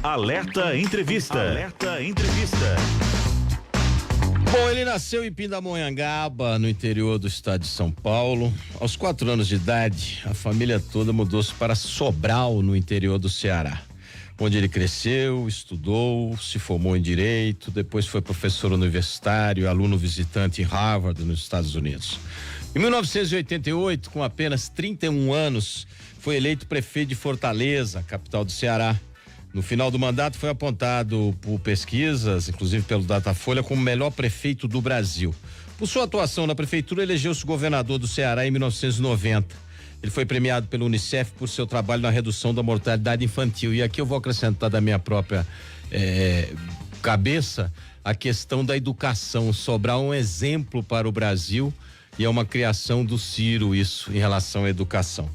Alerta Entrevista. Alerta Entrevista. Bom, ele nasceu em Pindamonhangaba, no interior do estado de São Paulo. Aos 4 anos de idade, a família toda mudou-se para Sobral, no interior do Ceará, onde ele cresceu, estudou, se formou em Direito, depois foi professor universitário, aluno visitante em Harvard, nos Estados Unidos. Em 1988, com apenas 31 anos, foi eleito prefeito de Fortaleza, capital do Ceará. No final do mandato, foi apontado por pesquisas, inclusive pelo Datafolha, como o melhor prefeito do Brasil. Por sua atuação na prefeitura, elegeu-se governador do Ceará em 1990. Ele foi premiado pelo UNICEF por seu trabalho na redução da mortalidade infantil. E aqui eu vou acrescentar da minha própria cabeça a questão da educação. Sobrar um exemplo para o Brasil, e é uma criação do Ciro isso em relação à educação.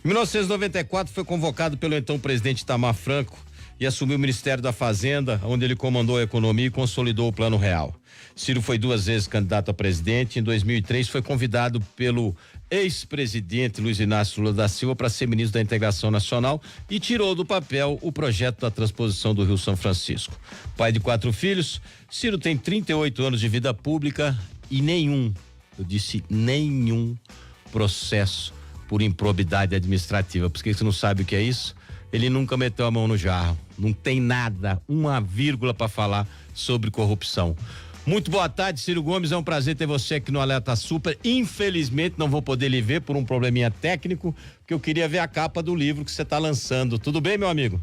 Em 1994 foi convocado pelo então presidente Itamar Franco e assumiu o Ministério da Fazenda, onde ele comandou a economia e consolidou o Plano Real. Ciro foi 2 vezes candidato a presidente. Em 2003 foi convidado pelo ex-presidente Luiz Inácio Lula da Silva para ser ministro da Integração Nacional e tirou do papel o projeto da transposição do Rio São Francisco. Pai de 4 filhos, Ciro tem 38 anos de vida pública e nenhum processo por improbidade administrativa. Porque você não sabe o que é isso? Ele nunca meteu a mão no jarro. Não tem nada, uma vírgula para falar sobre corrupção. Muito boa tarde, Ciro Gomes, é um prazer ter você aqui no Alerta Super. Infelizmente não vou poder lhe ver por um probleminha técnico, porque eu queria ver a capa do livro que você está lançando. Tudo bem, meu amigo?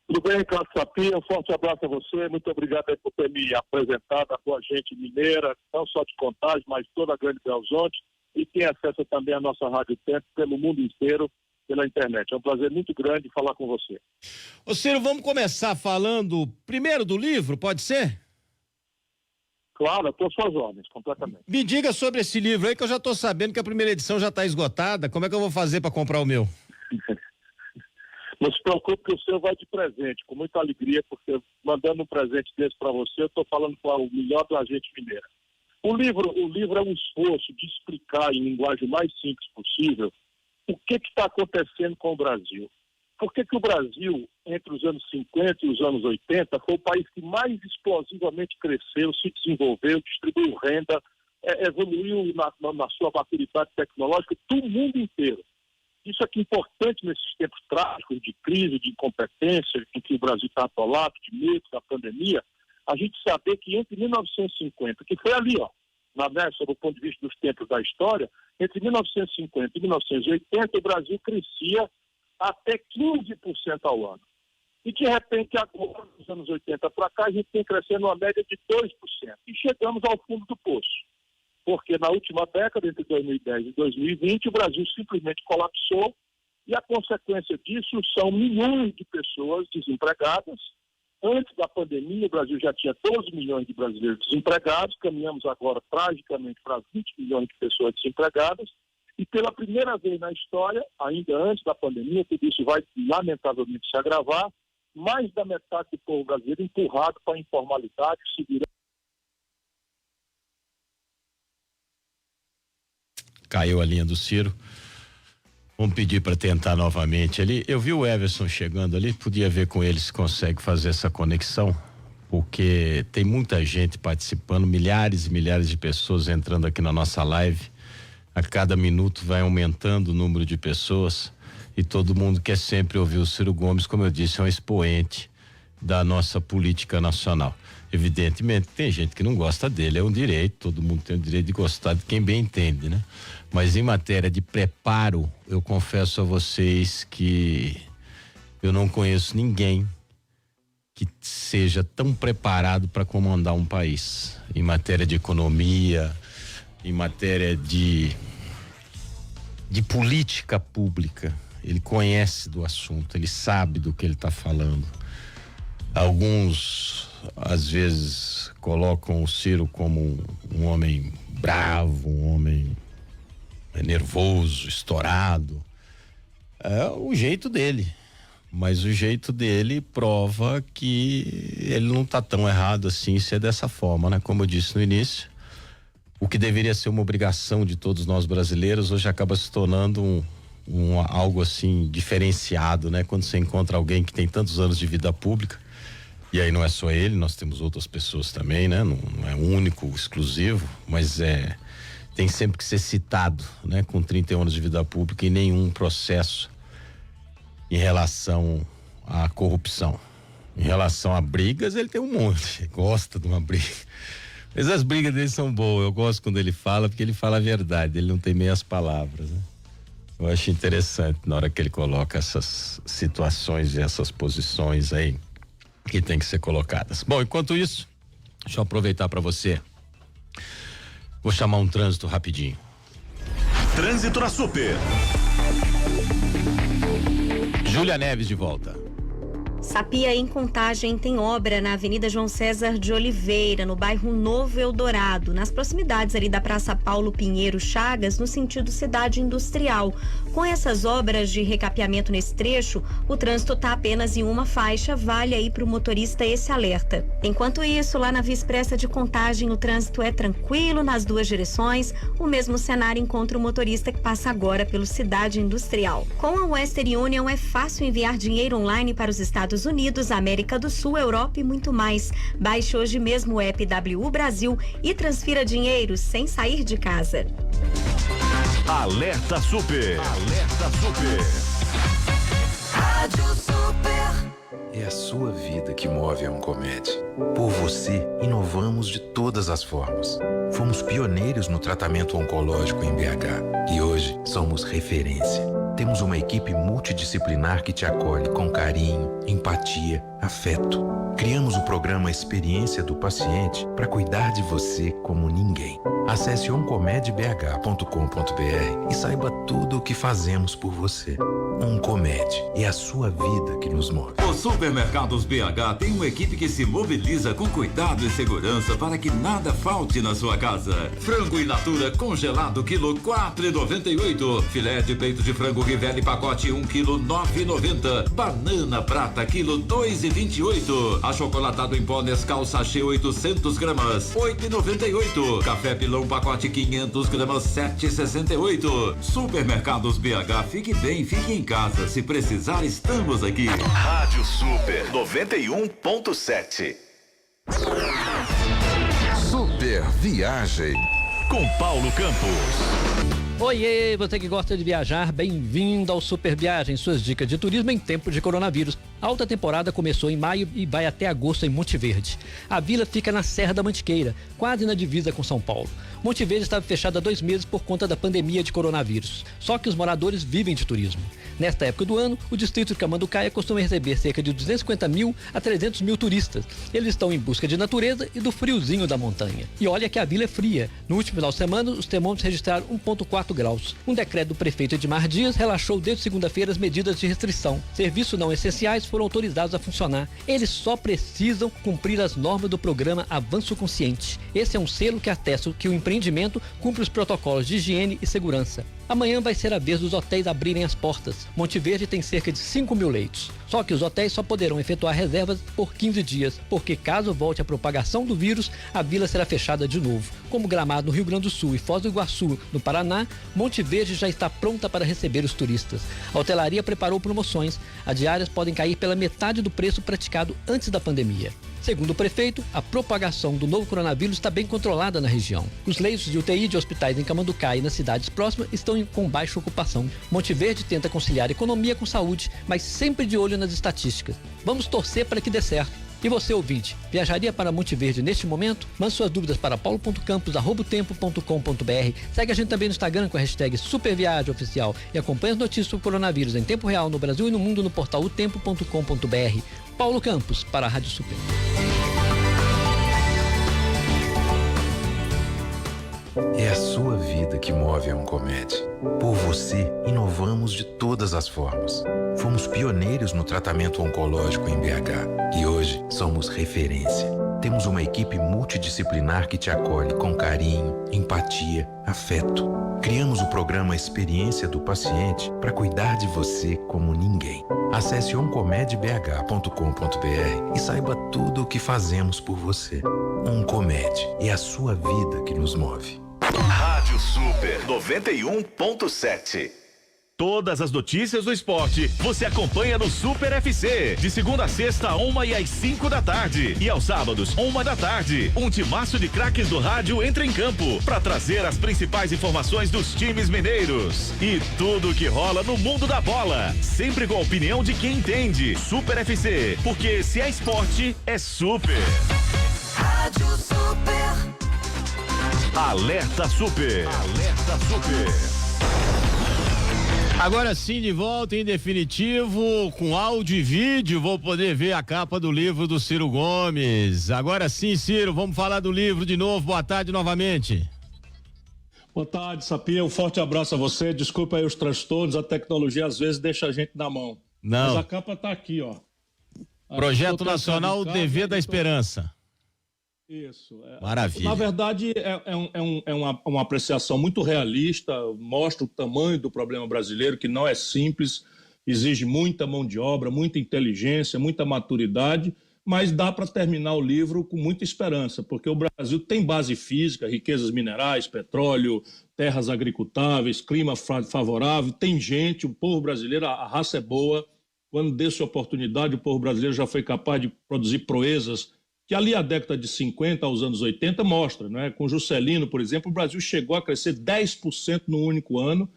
Tudo bem, Carlos Sapinha, um forte abraço a você, muito obrigado aí por ter me apresentado a boa gente mineira, não só de Contagem, mas toda a Grande Belo Horizonte, e tem acesso também à nossa Rádio Tempo pelo mundo inteiro, pela internet. É um prazer muito grande falar com você. Ô Ciro, vamos começar falando primeiro do livro, pode ser? Claro, eu tô às suas ordens, completamente. Me diga sobre esse livro aí, que eu já tô sabendo que a primeira edição já tá esgotada. Como é que eu vou fazer para comprar o meu? Não se preocupe que o seu vai de presente, com muita alegria, porque mandando um presente desse para você, eu estou falando com o melhor da gente mineira. O livro é um esforço de explicar em linguagem mais simples possível o que está acontecendo com o Brasil. Por que o Brasil, entre os anos 50 e os anos 80, foi o país que mais explosivamente cresceu, se desenvolveu, distribuiu renda, evoluiu na sua maturidade tecnológica do mundo inteiro. Isso aqui é importante nesses tempos trágicos de crise, de incompetência, em que o Brasil está atolado, de medo da pandemia, a gente saber que entre 1950, que foi ali, sob o ponto de vista dos tempos da história, entre 1950 e 1980, o Brasil crescia até 15% ao ano. E, de repente, agora, nos anos 80 para cá, a gente tem crescendo uma média de 2%. E chegamos ao fundo do poço. Porque na última década, entre 2010 e 2020, o Brasil simplesmente colapsou e a consequência disso são milhões de pessoas desempregadas. Antes da pandemia, o Brasil já tinha 12 milhões de brasileiros desempregados, caminhamos agora tragicamente para 20 milhões de pessoas desempregadas e pela primeira vez na história, ainda antes da pandemia, tudo isso vai lamentavelmente se agravar, mais da metade do povo brasileiro empurrado para a informalidade, segurança. Caiu a linha do Ciro. Vamos pedir para tentar novamente ali. Eu vi o Everson chegando ali, podia ver com ele se consegue fazer essa conexão, porque tem muita gente participando, milhares e milhares de pessoas entrando aqui na nossa live. A cada minuto vai aumentando o número de pessoas e todo mundo quer sempre ouvir o Ciro Gomes, como eu disse, é um expoente da nossa política nacional. Evidentemente tem gente que não gosta dele, é um direito, todo mundo tem o direito de gostar de quem bem entende, né? Mas em matéria de preparo, eu confesso a vocês que eu não conheço ninguém que seja tão preparado para comandar um país. Em matéria de economia, em matéria de política pública, ele conhece do assunto, ele sabe do que ele está falando. Alguns às vezes colocam o Ciro como um homem bravo, um homem nervoso, estourado. É o jeito dele, mas o jeito dele prova que ele não está tão errado assim ser dessa forma, né? Como eu disse no início, o que deveria ser uma obrigação de todos nós brasileiros hoje acaba se tornando algo assim diferenciado, né? Quando você encontra alguém que tem tantos anos de vida pública, e aí não é só ele, nós temos outras pessoas também, né? Não é único, exclusivo, mas tem sempre que ser citado, né? Com 31 anos de vida pública e nenhum processo em relação à corrupção. Em relação a brigas, ele tem um monte, gosta de uma briga. Mas as brigas dele são boas, eu gosto quando ele fala, porque ele fala a verdade, ele não tem meias palavras, né? Eu acho interessante na hora que ele coloca essas situações e essas posições aí que tem que ser colocadas. Bom, enquanto isso, deixa eu aproveitar para você. Vou chamar um trânsito rapidinho. Trânsito na Super. Júlia Neves de volta. Sapia, em Contagem, tem obra na Avenida João César de Oliveira, no bairro Novo Eldorado, nas proximidades ali da Praça Paulo Pinheiro Chagas, no sentido cidade industrial. Com essas obras de recapeamento nesse trecho, o trânsito está apenas em uma faixa, vale aí para o motorista esse alerta. Enquanto isso, lá na Via Expressa de Contagem, o trânsito é tranquilo nas duas direções. O mesmo cenário encontra o motorista que passa agora pelo cidade industrial. Com a Western Union, é fácil enviar dinheiro online para os Estados Unidos, América do Sul, Europa e muito mais. Baixe hoje mesmo o app WU Brasil e transfira dinheiro sem sair de casa. Alerta Super. Alerta Super. Rádio Super. É a sua vida que move a Oncomed. Por você, inovamos de todas as formas. Fomos pioneiros no tratamento oncológico em BH e hoje somos referência. Temos uma equipe multidisciplinar que te acolhe com carinho, empatia, afeto. Criamos o programa Experiência do Paciente para cuidar de você como ninguém. Acesse oncomedbh.com.br e saiba tudo o que fazemos por você. Oncomed, é a sua vida que nos move. Os Supermercados BH tem uma equipe que se mobiliza com cuidado e segurança para que nada falte na sua casa. Frango in natura congelado, quilo 4,98. Filé de peito de frango Rivelli pacote 1 quilo 9,90. Banana prata, quilo 2,28. Achocolatado em pó Nescau sachê 800 gramas, 8,98. Café pilão pacote 500 gramas, 7,68. Supermercados BH, fique bem, fique em casa. Se precisar, estamos aqui. Rádio Super 91.7. Super Viagem. Com Paulo Campos. Oiê, você que gosta de viajar, bem-vindo ao Super Viagem, suas dicas de turismo em tempo de coronavírus. A alta temporada começou em maio e vai até agosto em Monte Verde. A vila fica na Serra da Mantiqueira, quase na divisa com São Paulo. Monte Verde estava fechada há 2 meses por conta da pandemia de coronavírus. Só que os moradores vivem de turismo. Nesta época do ano, o distrito de Camanducaia costuma receber cerca de 250 mil a 300 mil turistas. Eles estão em busca de natureza e do friozinho da montanha. E olha que a vila é fria. No último final de semana, os termômetros registraram 1,4 graus. Um decreto do prefeito Edmar Dias relaxou desde segunda-feira as medidas de restrição. Serviços não essenciais foram autorizados a funcionar. Eles só precisam cumprir as normas do programa Avanço Consciente. Esse é um selo que atesta que o empreendimento cumpre os protocolos de higiene e segurança. Amanhã vai ser a vez dos hotéis abrirem as portas. Monte Verde tem cerca de 5 mil leitos. Só que os hotéis só poderão efetuar reservas por 15 dias, porque caso volte a propagação do vírus, a vila será fechada de novo. Como Gramado no Rio Grande do Sul e Foz do Iguaçu no Paraná, Monte Verde já está pronta para receber os turistas. A hotelaria preparou promoções. As diárias podem cair pela metade do preço praticado antes da pandemia. Segundo o prefeito, a propagação do novo coronavírus está bem controlada na região. Os leitos de UTI de hospitais em Camanducaia e nas cidades próximas estão com baixa ocupação. Monte Verde tenta conciliar economia com saúde, mas sempre de olho nas estatísticas. Vamos torcer para que dê certo. E você, ouvinte, viajaria para Monte Verde neste momento? Mande suas dúvidas para paulo.campos@otempo.com.br. Segue a gente também no Instagram com a hashtag SuperViagemOficial e acompanhe as notícias sobre o coronavírus em tempo real no Brasil e no mundo no portal otempo.com.br. Paulo Campos, para a Rádio Super. É a sua vida que move a Oncomed. Por você, inovamos de todas as formas. Fomos pioneiros no tratamento oncológico em BH e hoje somos referência. Temos uma equipe multidisciplinar que te acolhe com carinho, empatia, afeto. Criamos o programa Experiência do Paciente para cuidar de você como ninguém. Acesse oncomedbh.com.br e saiba tudo o que fazemos por você. Oncomed, é a sua vida que nos move. Rádio Super 91.7. Todas as notícias do esporte você acompanha no Super FC. De segunda a sexta, 1 e às 5 da tarde. E aos sábados, 1 da tarde. Um timaço de craques do rádio entra em campo para trazer as principais informações dos times mineiros. E tudo que rola no mundo da bola. Sempre com a opinião de quem entende. Super FC. Porque se é esporte, é super. Rádio Super. Alerta Super. Alerta Super. Agora sim, de volta em definitivo, com áudio e vídeo, vou poder ver a capa do livro do Ciro Gomes. Agora sim, Ciro, vamos falar do livro de novo. Boa tarde novamente. Boa tarde, Sapia. Um forte abraço a você. Desculpa aí os transtornos, a tecnologia às vezes deixa a gente na mão. Não. Mas a capa tá aqui, ó. Projeto Nacional TV da Esperança. Isso. Maravilha. Na verdade, é uma apreciação muito realista, mostra o tamanho do problema brasileiro, que não é simples, exige muita mão de obra, muita inteligência, muita maturidade, mas dá para terminar o livro com muita esperança, porque o Brasil tem base física, riquezas minerais, petróleo, terras agricultáveis, clima favorável, tem gente, o povo brasileiro, a raça é boa. Quando deu-se oportunidade, o povo brasileiro já foi capaz de produzir proezas que ali a década de 50 aos anos 80 mostra, né? Com Juscelino, por exemplo, o Brasil chegou a crescer 10% no único ano,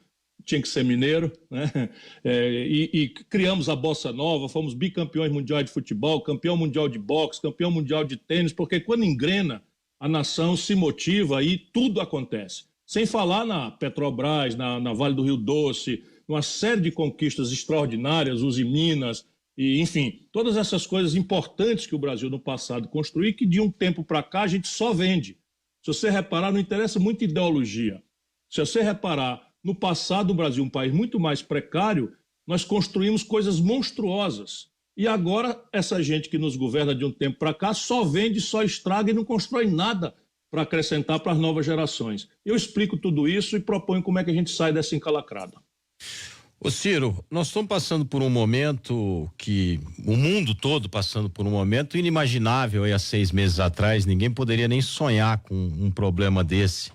tinha que ser mineiro, né? E criamos a Bossa Nova, fomos bicampeões mundiais de futebol, campeão mundial de boxe, campeão mundial de tênis, porque quando engrena, a nação se motiva e tudo acontece. Sem falar na Petrobras, na Vale do Rio Doce, uma série de conquistas extraordinárias, Usiminas, e, enfim, todas essas coisas importantes que o Brasil no passado construiu e que de um tempo para cá a gente só vende. Se você reparar, não interessa muito ideologia. Se você reparar, no passado o Brasil, um país muito mais precário, nós construímos coisas monstruosas. E agora essa gente que nos governa de um tempo para cá só vende, só estraga e não constrói nada para acrescentar para as novas gerações. Eu explico tudo isso e proponho como é que a gente sai dessa encalacrada. Ô Ciro, nós estamos passando por um momento que o mundo todo passando por um momento inimaginável aí há 6 meses atrás, ninguém poderia nem sonhar com um problema desse.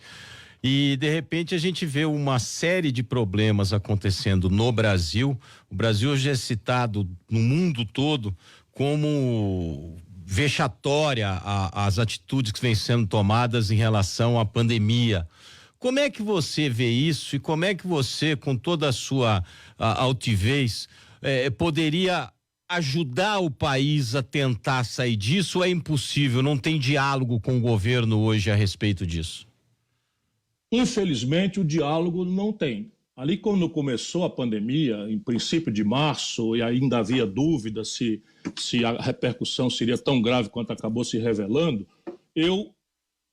E de repente a gente vê uma série de problemas acontecendo no Brasil. O Brasil hoje é citado no mundo todo como vexatória as atitudes que vêm sendo tomadas em relação à pandemia. Como é que você vê isso e como é que você, com toda a sua altivez, poderia ajudar o país a tentar sair disso ou é impossível? Não tem diálogo com o governo hoje a respeito disso? Infelizmente, o diálogo não tem. Ali, quando começou a pandemia, em princípio de março, e ainda havia dúvida se a repercussão seria tão grave quanto acabou se revelando,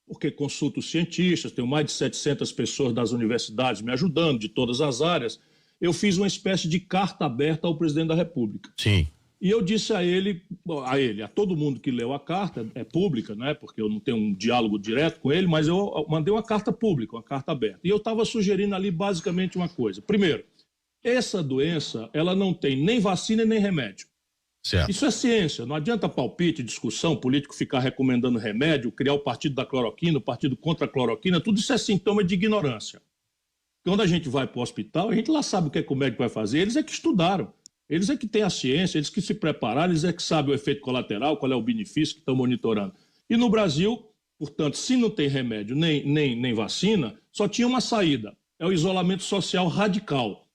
porque consulto cientistas, tenho mais de 700 pessoas das universidades me ajudando, de todas as áreas, eu fiz uma espécie de carta aberta ao presidente da República. Sim. E eu disse a todo mundo que leu a carta, é pública, né? Porque eu não tenho um diálogo direto com ele, mas eu mandei uma carta pública, uma carta aberta. E eu estava sugerindo ali basicamente uma coisa. Primeiro, essa doença, ela não tem nem vacina nem remédio. Certo. Isso é ciência, não adianta palpite, discussão, político ficar recomendando remédio, criar o partido da cloroquina, o partido contra a cloroquina, tudo isso é sintoma de ignorância. Quando a gente vai para o hospital, a gente lá sabe o que é que o médico vai fazer, eles é que estudaram, eles é que têm a ciência, eles que se prepararam, eles é que sabem o efeito colateral, qual é o benefício que estão monitorando. E no Brasil, portanto, se não tem remédio nem vacina, só tinha uma saída, é o isolamento social radical.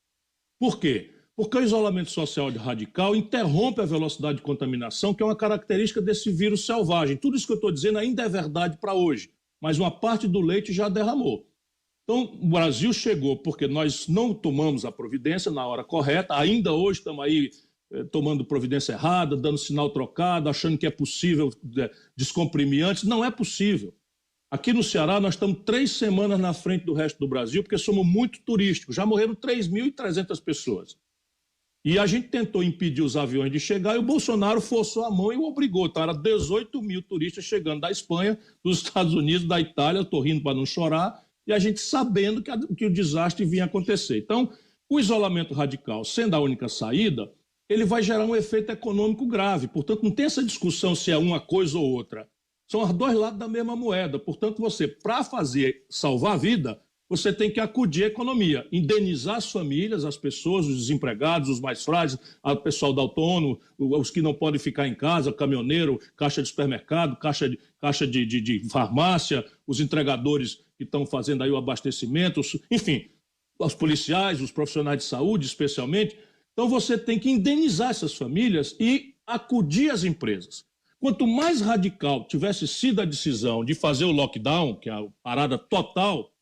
Por quê? Porque o isolamento social radical interrompe a velocidade de contaminação, que é uma característica desse vírus selvagem. Tudo isso que eu estou dizendo ainda é verdade para hoje, mas uma parte do leite já derramou. Então, o Brasil chegou porque nós não tomamos a providência na hora correta, ainda hoje estamos aí tomando providência errada, dando sinal trocado, achando que é possível descomprimir antes. Não é possível. Aqui no Ceará, nós estamos 3 semanas na frente do resto do Brasil, porque somos muito turísticos. Já morreram 3.300 pessoas. E a gente tentou impedir os aviões de chegar e o Bolsonaro forçou a mão e o obrigou. Então, era 18 mil turistas chegando da Espanha, dos Estados Unidos, da Itália, eu estou rindo para não chorar, e a gente sabendo que o desastre vinha acontecer. Então, o isolamento radical, sendo a única saída, ele vai gerar um efeito econômico grave. Portanto, não tem essa discussão se é uma coisa ou outra. São os dois lados da mesma moeda. Portanto, você, para salvar a vida, você tem que acudir a economia, indenizar as famílias, as pessoas, os desempregados, os mais frágeis, o pessoal da autônomo, os que não podem ficar em casa, caminhoneiro, caixa de supermercado, caixa de farmácia, os entregadores que estão fazendo aí o abastecimento, enfim, os policiais, os profissionais de saúde especialmente. Então você tem que indenizar essas famílias e acudir as empresas. Quanto mais radical tivesse sido a decisão de fazer o lockdown, que é a parada total,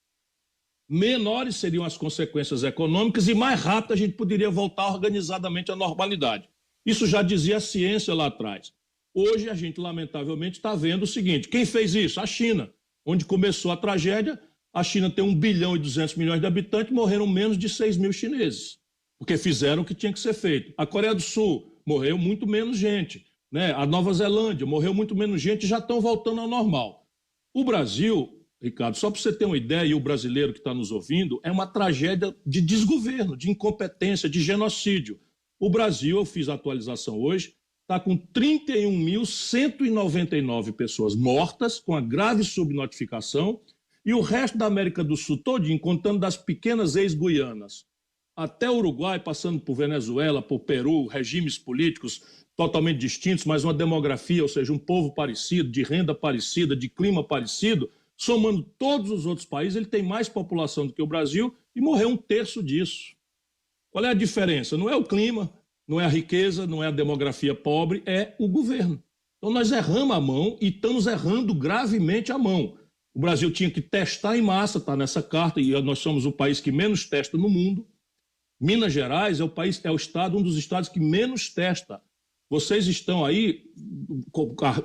menores seriam as consequências econômicas e mais rápido a gente poderia voltar organizadamente à normalidade. Isso já dizia a ciência lá atrás. Hoje a gente, lamentavelmente, está vendo o seguinte: quem fez isso? A China. Onde começou a tragédia, a China tem 1 bilhão e 200 milhões de habitantes, morreram menos de 6 mil chineses, porque fizeram o que tinha que ser feito. A Coreia do Sul morreu muito menos gente, né? A Nova Zelândia morreu muito menos gente, já estão voltando ao normal. O Brasil, Ricardo, só para você ter uma ideia, e o brasileiro que está nos ouvindo, é uma tragédia de desgoverno, de incompetência, de genocídio. O Brasil, eu fiz a atualização hoje, está com 31.199 pessoas mortas, com a grave subnotificação, e o resto da América do Sul todinho, contando das pequenas ex-guianas, até o Uruguai, passando por Venezuela, por Peru, regimes políticos totalmente distintos, mas uma demografia, ou seja, um povo parecido, de renda parecida, de clima parecido, somando todos os outros países, ele tem mais população do que o Brasil e morreu 1/3 disso. Qual é a diferença? Não é o clima, não é a riqueza, não é a demografia pobre, é o governo. Então nós erramos a mão e estamos errando gravemente a mão. O Brasil tinha que testar em massa, está nessa carta, e nós somos o país que menos testa no mundo. Minas Gerais é o estado, um dos estados que menos testa. Vocês estão aí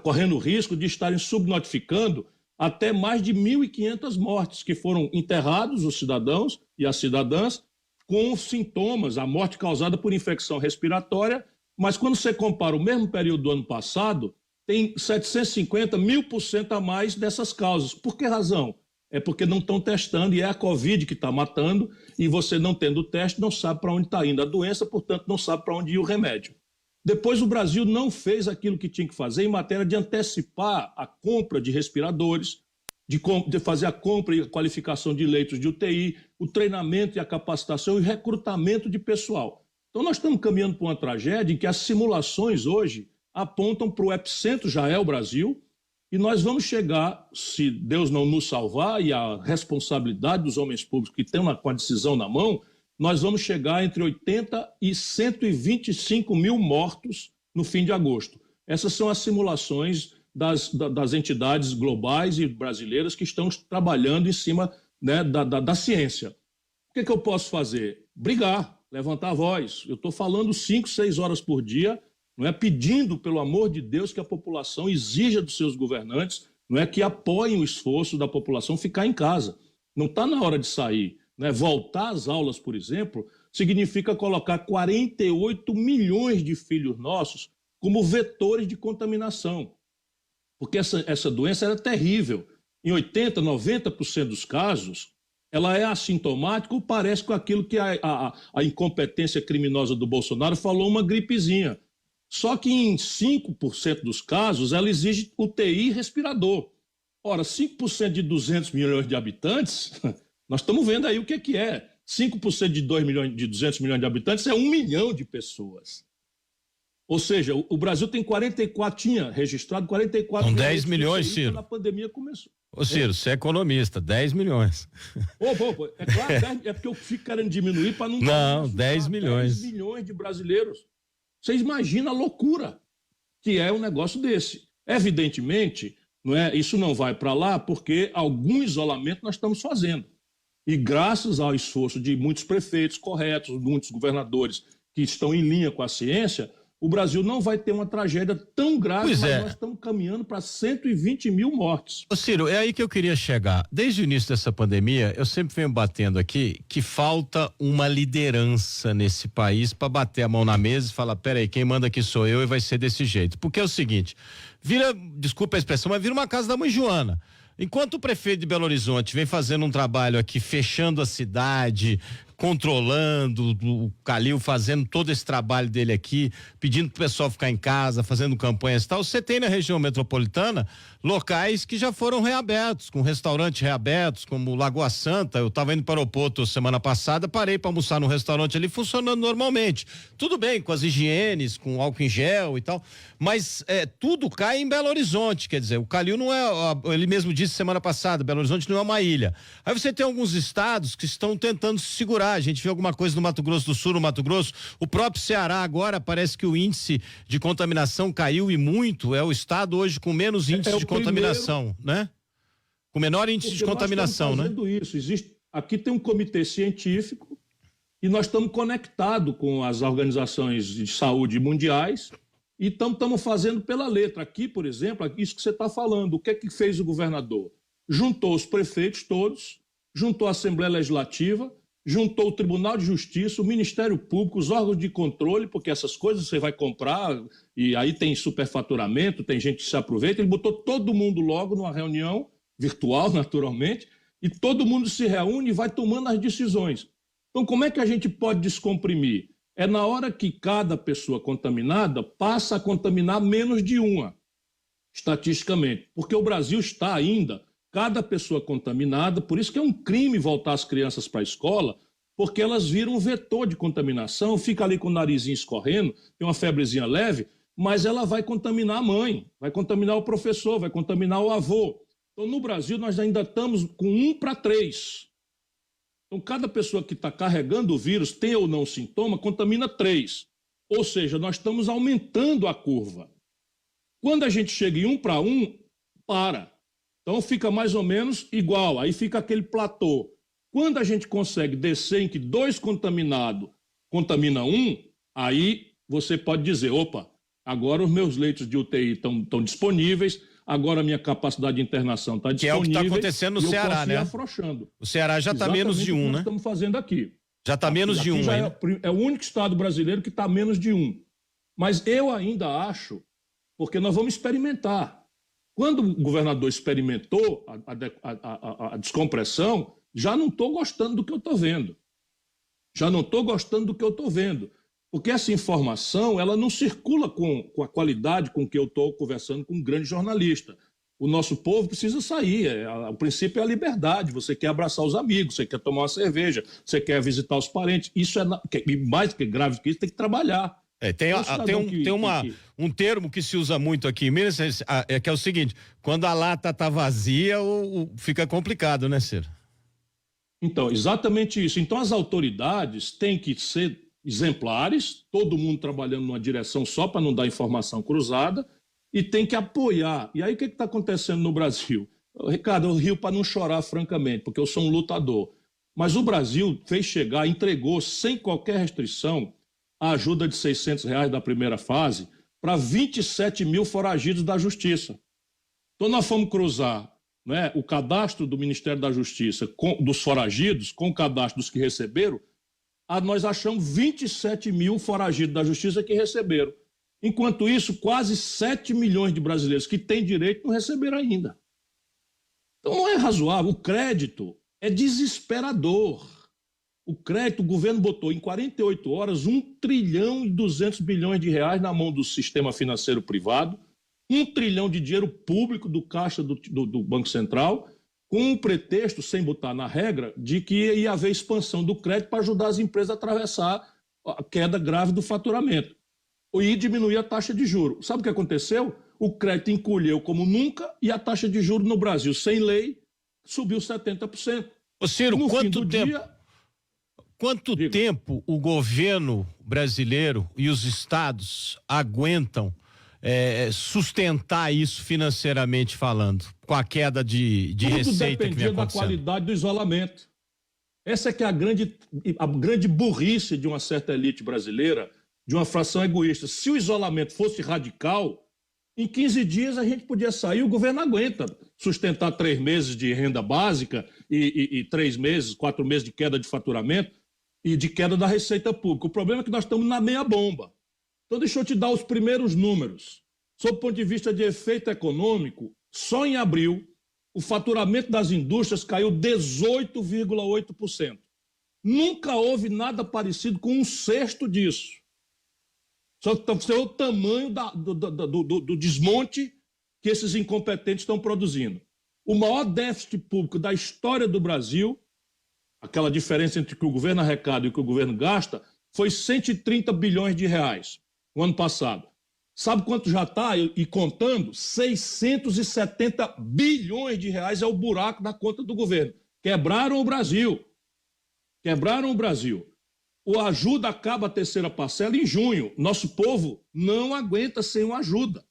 correndo o risco de estarem subnotificando até mais de 1.500 mortes que foram enterrados, os cidadãos e as cidadãs, com sintomas, a morte causada por infecção respiratória, mas quando você compara o mesmo período do ano passado, tem 750, 1.000% a mais dessas causas. Por que razão? É porque não estão testando e é a Covid que está matando, e você não tendo o teste não sabe para onde está indo a doença, portanto não sabe para onde ir o remédio. Depois o Brasil não fez aquilo que tinha que fazer em matéria de antecipar a compra de respiradores, de fazer a compra e a qualificação de leitos de UTI, o treinamento e a capacitação e o recrutamento de pessoal. Então nós estamos caminhando para uma tragédia em que as simulações hoje apontam para o epicentro, já é o Brasil, e nós vamos chegar, se Deus não nos salvar e a responsabilidade dos homens públicos que estão com a decisão na mão, nós vamos chegar entre 80 e 125 mil mortos no fim de agosto. Essas são as simulações das entidades globais e brasileiras que estão trabalhando em cima, né, da ciência. O que eu posso fazer? Brigar, levantar a voz. Eu estou falando 5, 6 horas por dia, não é, pedindo, pelo amor de Deus, que a população exija dos seus governantes, não é, que apoiem o esforço da população ficar em casa. Não está na hora de sair. Né? Voltar às aulas, por exemplo, significa colocar 48 milhões de filhos nossos como vetores de contaminação. Porque essa doença era terrível. Em 80%, 90% dos casos, ela é assintomática ou parece com aquilo que a incompetência criminosa do Bolsonaro falou, uma gripezinha. Só que em 5% dos casos, ela exige UTI e respirador. Ora, 5% de 200 milhões de habitantes, nós estamos vendo aí o que é. 5% de 200 milhões de habitantes é 1 milhão de pessoas. Ou seja, o Brasil tem 44, tinha registrado 44 milhões. São 10 milhões, Ciro. Quando a pandemia começou. Ô, Ciro, você é economista, 10 milhões. É claro, é porque eu fico querendo diminuir para não... Não, 10 milhões. 10 milhões de brasileiros. Vocês imaginam a loucura que é um negócio desse. Evidentemente, não é, isso não vai para lá porque algum isolamento nós estamos fazendo. E graças ao esforço de muitos prefeitos corretos, muitos governadores que estão em linha com a ciência, o Brasil não vai ter uma tragédia tão grave, mas nós estamos caminhando para 120 mil mortes. Ô Ciro, é aí que eu queria chegar. Desde o início dessa pandemia, eu sempre venho batendo aqui que falta uma liderança nesse país para bater a mão na mesa e falar, peraí, quem manda aqui sou eu e vai ser desse jeito. Porque é o seguinte, desculpa a expressão, mas vira uma casa da mãe Joana. Enquanto o prefeito de Belo Horizonte vem fazendo um trabalho aqui, fechando a cidade, controlando, o Calil fazendo todo esse trabalho dele aqui, pedindo pro pessoal ficar em casa, fazendo campanhas e tal. Você tem na região metropolitana locais que já foram reabertos, com restaurantes reabertos, como Lagoa Santa. Eu estava indo para o aeroporto semana passada, parei para almoçar num restaurante ali funcionando normalmente. Tudo bem, com as higienes, com álcool em gel e tal, mas tudo cai em Belo Horizonte, quer dizer, o Calil não é, ele mesmo disse semana passada, Belo Horizonte não é uma ilha. Aí você tem alguns estados que estão tentando se segurar. A gente viu alguma coisa no Mato Grosso do Sul, no Mato Grosso, o próprio Ceará agora parece que o índice de contaminação caiu e muito, é o estado hoje com menos índice de contaminação, né? Com menor índice de contaminação, né? Isso, aqui tem um comitê científico e nós estamos conectados com as organizações de saúde mundiais e estamos fazendo pela letra. Aqui, por exemplo, isso que você está falando, o que é que fez o governador? Juntou os prefeitos todos, juntou a Assembleia Legislativa, juntou o Tribunal de Justiça, o Ministério Público, os órgãos de controle, porque essas coisas você vai comprar e aí tem superfaturamento, tem gente que se aproveita. Ele botou todo mundo logo numa reunião virtual, naturalmente, e todo mundo se reúne e vai tomando as decisões. Então, como é que a gente pode descomprimir? É na hora que cada pessoa contaminada passa a contaminar menos de uma, estatisticamente, porque o Brasil está ainda... Cada pessoa contaminada, por isso que é um crime voltar as crianças para a escola, porque elas viram um vetor de contaminação, fica ali com o narizinho escorrendo, tem uma febrezinha leve, mas ela vai contaminar a mãe, vai contaminar o professor, vai contaminar o avô. Então, no Brasil, nós ainda estamos com 1 para 3. Então, cada pessoa que está carregando o vírus, tem ou não sintoma, contamina 3. Ou seja, nós estamos aumentando a curva. Quando a gente chega em 1 para 1, para. Então fica mais ou menos igual, aí fica aquele platô. Quando a gente consegue descer em que 2 contaminados contamina 1, aí você pode dizer, opa, agora os meus leitos de UTI estão disponíveis, agora a minha capacidade de internação está disponível. Que é o que está acontecendo no Ceará, né? Afrouxando. O Ceará já está menos de 1, né? Estamos fazendo aqui. Já está menos de 1, né? É o único estado brasileiro que está menos de 1. Mas eu ainda acho, porque nós vamos experimentar. Quando o governador experimentou a descompressão, já não estou gostando do que eu estou vendo. Porque essa informação ela não circula com a qualidade com que eu estou conversando com um grande jornalista. O nosso povo precisa sair. O princípio é a liberdade. Você quer abraçar os amigos, você quer tomar uma cerveja, você quer visitar os parentes. Isso é mais que grave que isso, tem que trabalhar. Tem um termo que se usa muito aqui em Minas, que é o seguinte: quando a lata está vazia, fica complicado, né, Ciro? Então, exatamente isso. Então, as autoridades têm que ser exemplares, todo mundo trabalhando numa direção só para não dar informação cruzada, e tem que apoiar. E aí, o que está acontecendo no Brasil? Ricardo, eu rio para não chorar, francamente, porque eu sou um lutador. Mas o Brasil fez chegar, entregou sem qualquer restrição a ajuda de R$600 da primeira fase para 27 mil foragidos da Justiça. Então, nós fomos cruzar, né, o cadastro do Ministério da Justiça dos foragidos com o cadastro dos que receberam, nós achamos 27 mil foragidos da Justiça que receberam. Enquanto isso, quase 7 milhões de brasileiros que têm direito não receberam ainda. Então, não é razoável. O crédito é desesperador. O crédito, o governo botou em 48 horas 1 trilhão e 200 bilhões de reais na mão do sistema financeiro privado, 1 trilhão de dinheiro público do caixa do Banco Central, com um pretexto, sem botar na regra, de que ia haver expansão do crédito para ajudar as empresas a atravessar a queda grave do faturamento e diminuir a taxa de juros. Sabe o que aconteceu? O crédito encolheu como nunca e a taxa de juros no Brasil, sem lei, subiu 70%. Ô Ciro, quanto tempo o governo brasileiro e os estados aguentam sustentar isso financeiramente falando, com a queda de receita que vem acontecendo? Tudo dependia da qualidade do isolamento. Essa é que é a grande burrice de uma certa elite brasileira, de uma fração egoísta. Se o isolamento fosse radical, em 15 dias a gente podia sair, o governo aguenta sustentar 3 meses de renda básica e 3 meses, 4 meses de queda de faturamento e de queda da receita pública. O problema é que nós estamos na meia bomba. Então, deixa eu te dar os primeiros números. Sob o ponto de vista de efeito econômico, só em abril, o faturamento das indústrias caiu 18,8%. Nunca houve nada parecido com um sexto disso. Só que você vê o tamanho do desmonte que esses incompetentes estão produzindo. O maior déficit público da história do Brasil, aquela diferença entre o que o governo arrecada e o que o governo gasta, foi 130 bilhões de reais no ano passado. Sabe quanto já está? E contando, 670 bilhões de reais é o buraco na conta do governo. Quebraram o Brasil. Quebraram o Brasil. O ajuda acaba a terceira parcela em junho. Nosso povo não aguenta sem uma ajuda.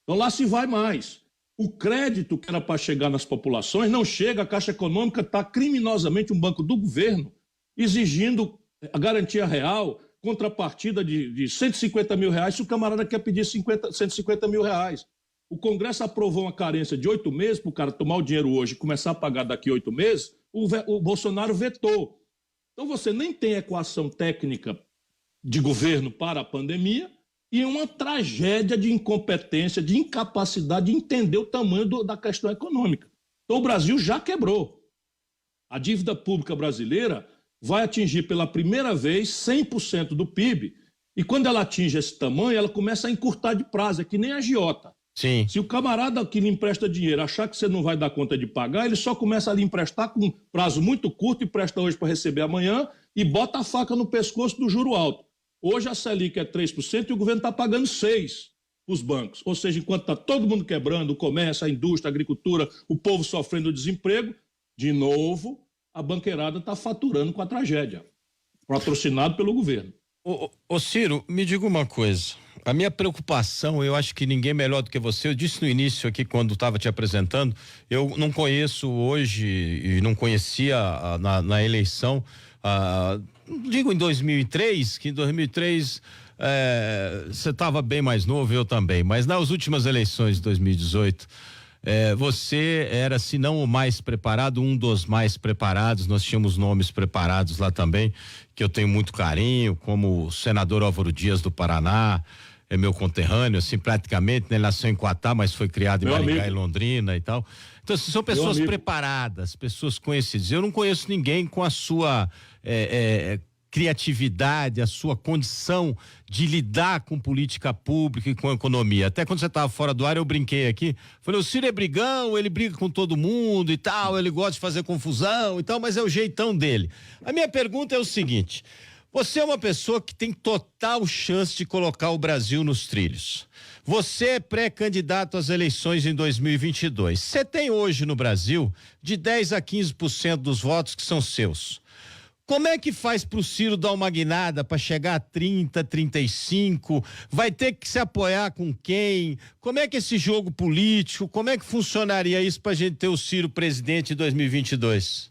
Então lá se vai mais. O crédito que era para chegar nas populações não chega. A Caixa Econômica está criminosamente, um banco do governo, exigindo a garantia real, contrapartida de 150 mil reais, se o camarada quer pedir 150 mil reais. O Congresso aprovou uma carência de 8 meses para o cara tomar o dinheiro hoje e começar a pagar daqui a 8 meses, o Bolsonaro vetou. Então você nem tem equação técnica de governo para a pandemia e uma tragédia de incompetência, de incapacidade de entender o tamanho da questão econômica. Então o Brasil já quebrou. A dívida pública brasileira vai atingir pela primeira vez 100% do PIB, e quando ela atinge esse tamanho, ela começa a encurtar de prazo, é que nem a agiota. Sim. Se o camarada que lhe empresta dinheiro achar que você não vai dar conta de pagar, ele só começa a lhe emprestar com um prazo muito curto, empresta hoje para receber amanhã e bota a faca no pescoço do juro alto. Hoje a Selic é 3% e o governo está pagando 6% para os bancos. Ou seja, enquanto está todo mundo quebrando, o comércio, a indústria, a agricultura, o povo sofrendo desemprego, de novo, a banqueirada está faturando com a tragédia, patrocinado pelo governo. Ô Ciro, me diga uma coisa. A minha preocupação, eu acho que ninguém melhor do que você, eu disse no início aqui quando estava te apresentando, eu não conheço hoje e não conhecia na eleição, digo em 2003, que em 2003 você estava bem mais novo, eu também, mas nas últimas eleições de 2018, você era, se não o mais preparado, um dos mais preparados. Nós tínhamos nomes preparados lá também, que eu tenho muito carinho, como o senador Álvaro Dias do Paraná, é meu conterrâneo, assim, praticamente, né? Ele nasceu em Quatá, mas foi criado em Maringá e Londrina e tal. Então, assim, são pessoas preparadas, pessoas conhecidas. Eu não conheço ninguém com a sua criatividade, a sua condição de lidar com política pública e com economia. Até quando você estava fora do ar, eu brinquei aqui, falei, o Ciro é brigão, ele briga com todo mundo e tal, ele gosta de fazer confusão e tal, mas é o jeitão dele. A minha pergunta é o seguinte: você é uma pessoa que tem total chance de colocar o Brasil nos trilhos. Você é pré-candidato às eleições em 2022. Você tem hoje no Brasil de 10 a 15% dos votos que são seus. Como é que faz pro Ciro dar uma guinada para chegar a 30, 35? Vai ter que se apoiar com quem? Como é que esse jogo político, como é que funcionaria isso pra gente ter o Ciro presidente em 2022?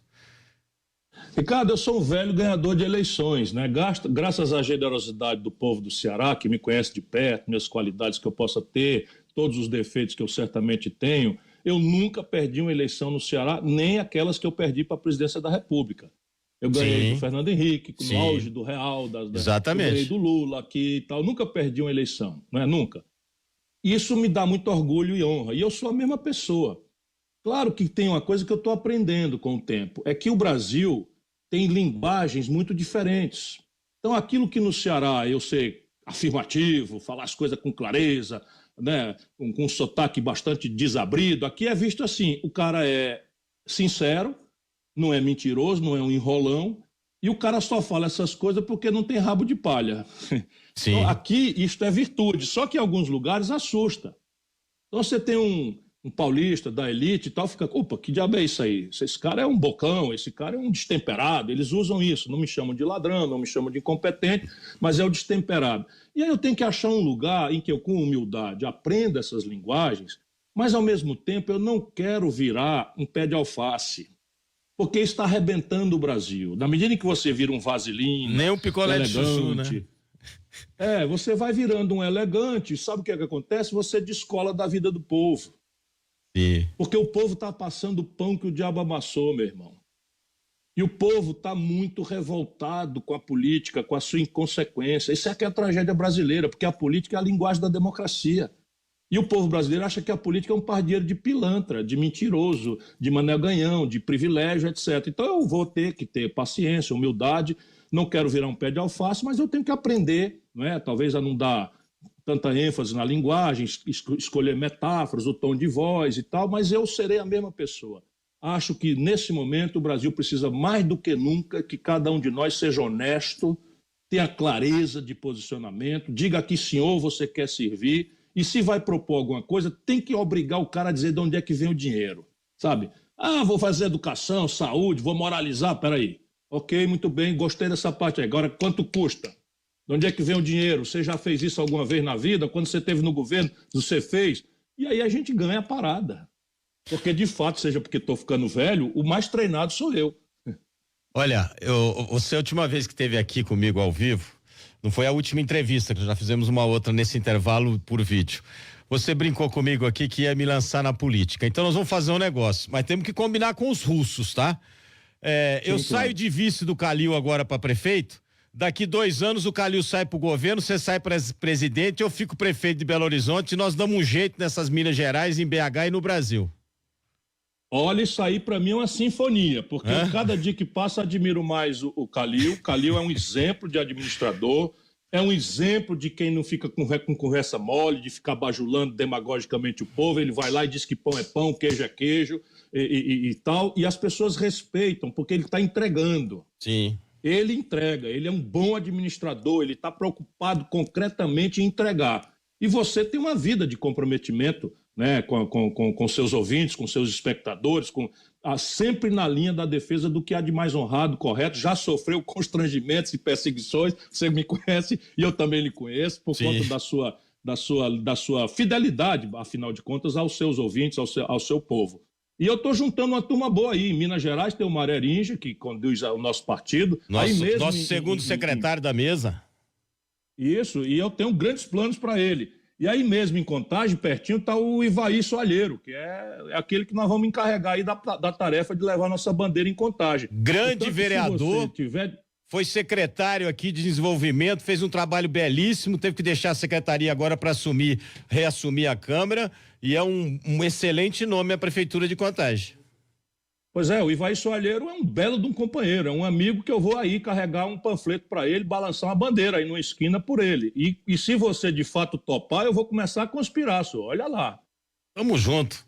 Ricardo, eu sou um velho ganhador de eleições, né? Graças à generosidade do povo do Ceará, que me conhece de perto, minhas qualidades que eu possa ter, todos os defeitos que eu certamente tenho, eu nunca perdi uma eleição no Ceará, nem aquelas que eu perdi para a presidência da República. Eu ganhei do Fernando Henrique, no auge do Real, exatamente. Eu ganhei do Lula aqui e tal. Nunca perdi uma eleição, né? Nunca. Isso me dá muito orgulho e honra. E eu sou a mesma pessoa. Claro que tem uma coisa que eu estou aprendendo com o tempo, é que o Brasil tem linguagens muito diferentes. Então, aquilo que no Ceará eu sei afirmativo, falar as coisas com clareza, né, com um sotaque bastante desabrido, aqui é visto assim: o cara é sincero, não é mentiroso, não é um enrolão, e o cara só fala essas coisas porque não tem rabo de palha. Sim. Então, aqui isto é virtude, só que em alguns lugares assusta. Então você tem um paulista da elite e tal, fica, opa, que diabo é isso aí? Esse cara é um bocão, esse cara é um destemperado, eles usam isso, não me chamam de ladrão, não me chamam de incompetente, mas é o destemperado. E aí eu tenho que achar um lugar em que eu, com humildade, aprenda essas linguagens, mas ao mesmo tempo eu não quero virar um pé de alface, porque está arrebentando o Brasil. Na medida em que você vira um vaselina, nem um picolé elegante, de chuchu, né? Você vai virando um elegante, sabe o que é que acontece? Você descola da vida do povo. Sim. Porque o povo está passando o pão que o diabo amassou, meu irmão. E o povo está muito revoltado com a política, com a sua inconsequência. Isso é que é a tragédia brasileira, porque a política é a linguagem da democracia. E o povo brasileiro acha que a política é um pardieiro de pilantra, de mentiroso, de mané ganhão, de privilégio, etc. Então eu vou ter que ter paciência, humildade, não quero virar um pé de alface, mas eu tenho que aprender, não é? Talvez a não dar tanta ênfase na linguagem, escolher metáforas, o tom de voz e tal, mas eu serei a mesma pessoa. Acho que nesse momento o Brasil precisa mais do que nunca que cada um de nós seja honesto, tenha clareza de posicionamento, diga a que senhor você quer servir. E se vai propor alguma coisa, tem que obrigar o cara a dizer de onde é que vem o dinheiro, sabe? Ah, vou fazer educação, saúde, vou moralizar, peraí. Ok, muito bem, gostei dessa parte aí. Agora, quanto custa? De onde é que vem o dinheiro? Você já fez isso alguma vez na vida? Quando você esteve no governo, você fez? E aí a gente ganha a parada. Porque, de fato, seja porque estou ficando velho, o mais treinado sou eu. Olha, você, a última vez que esteve aqui comigo ao vivo, não foi a última entrevista, que já fizemos uma outra nesse intervalo por vídeo. Você brincou comigo aqui que ia me lançar na política. Então nós vamos fazer um negócio, mas temos que combinar com os russos, tá? Eu saio de vice do Calil agora para prefeito. Daqui 2 anos o Calil sai pro governo, você sai para presidente, eu fico prefeito de Belo Horizonte e nós damos um jeito nessas Minas Gerais, em BH e no Brasil. Olha, isso aí para mim é uma sinfonia, porque cada dia que passa admiro mais o Calil. O Calil é um exemplo de administrador, é um exemplo de quem não fica com conversa mole, de ficar bajulando demagogicamente o povo. Ele vai lá e diz que pão é pão, queijo é queijo e tal, e as pessoas respeitam, porque ele está entregando. Sim. Ele entrega, ele é um bom administrador, ele está preocupado concretamente em entregar. E você tem uma vida de comprometimento, né, com seus ouvintes, com seus espectadores, sempre na linha da defesa do que há de mais honrado, correto. Já sofreu constrangimentos e perseguições, você me conhece e eu também lhe conheço, por conta da sua fidelidade, afinal de contas, aos seus ouvintes, ao seu povo. E eu estou juntando uma turma boa aí. Em Minas Gerais tem o Maré Rinja, que conduz o nosso partido. Nosso segundo secretário da mesa. Isso, e eu tenho grandes planos para ele. E aí mesmo, em Contagem, pertinho, está o Ivaí Soalheiro, que é aquele que nós vamos encarregar aí da tarefa de levar nossa bandeira em Contagem. Grande vereador, foi secretário aqui de desenvolvimento, fez um trabalho belíssimo, teve que deixar a secretaria agora para reassumir a Câmara, e é um excelente nome a Prefeitura de Contagem. Pois é, o Ivaí Soalheiro é um belo de um companheiro, é um amigo que eu vou aí carregar um panfleto para ele, balançar uma bandeira aí numa esquina por ele. E se você de fato topar, eu vou começar a conspirar, senhor. Olha lá. Tamo junto.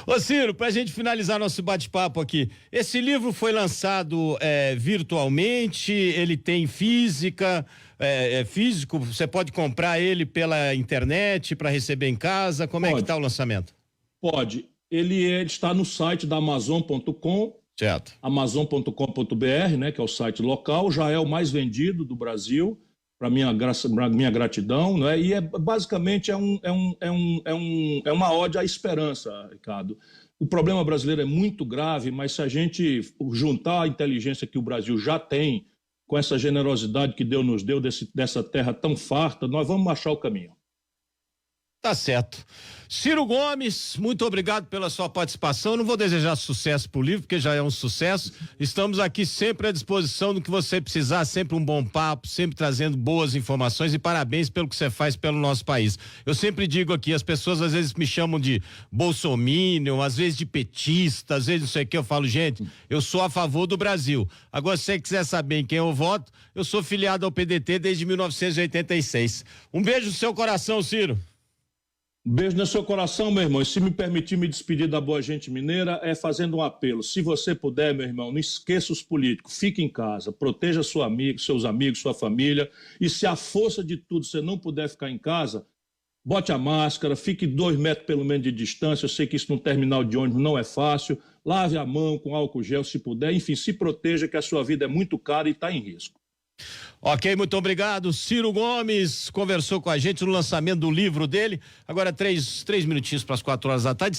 Ô Ciro, pra gente finalizar nosso bate-papo aqui, esse livro foi lançado virtualmente, ele tem física, físico, você pode comprar ele pela internet para receber em casa, como é que tá o lançamento? Pode. Ele está no site da Amazon.com, certo. Amazon.com.br, né, que é o site local, já é o mais vendido do Brasil, para minha gratidão, né? E basicamente é uma ode à esperança, Ricardo. O problema brasileiro é muito grave, mas se a gente juntar a inteligência que o Brasil já tem com essa generosidade que Deus nos deu dessa terra tão farta, nós vamos achar o caminho. Tá certo. Ciro Gomes, muito obrigado pela sua participação. Não vou desejar sucesso pro livro, porque já é um sucesso. Estamos aqui sempre à disposição do que você precisar, sempre um bom papo, sempre trazendo boas informações, e parabéns pelo que você faz pelo nosso país. Eu sempre digo aqui, as pessoas às vezes me chamam de bolsominion, às vezes de petista, às vezes não sei o que, eu falo, gente, eu sou a favor do Brasil. Agora, se você quiser saber em quem eu voto, eu sou filiado ao PDT desde 1986. Um beijo no seu coração, Ciro. Beijo no seu coração, meu irmão. E se me permitir me despedir da boa gente mineira, é fazendo um apelo. Se você puder, meu irmão, não esqueça os políticos. Fique em casa, proteja seus amigos, sua família. E se a força de tudo você não puder ficar em casa, bote a máscara, fique 2 metros pelo menos de distância. Eu sei que isso num terminal de ônibus não é fácil. Lave a mão com álcool gel se puder. Enfim, se proteja, que a sua vida é muito cara e está em risco. Ok, muito obrigado. Ciro Gomes conversou com a gente no lançamento do livro dele. Agora 3 minutinhos para as 4 horas da tarde.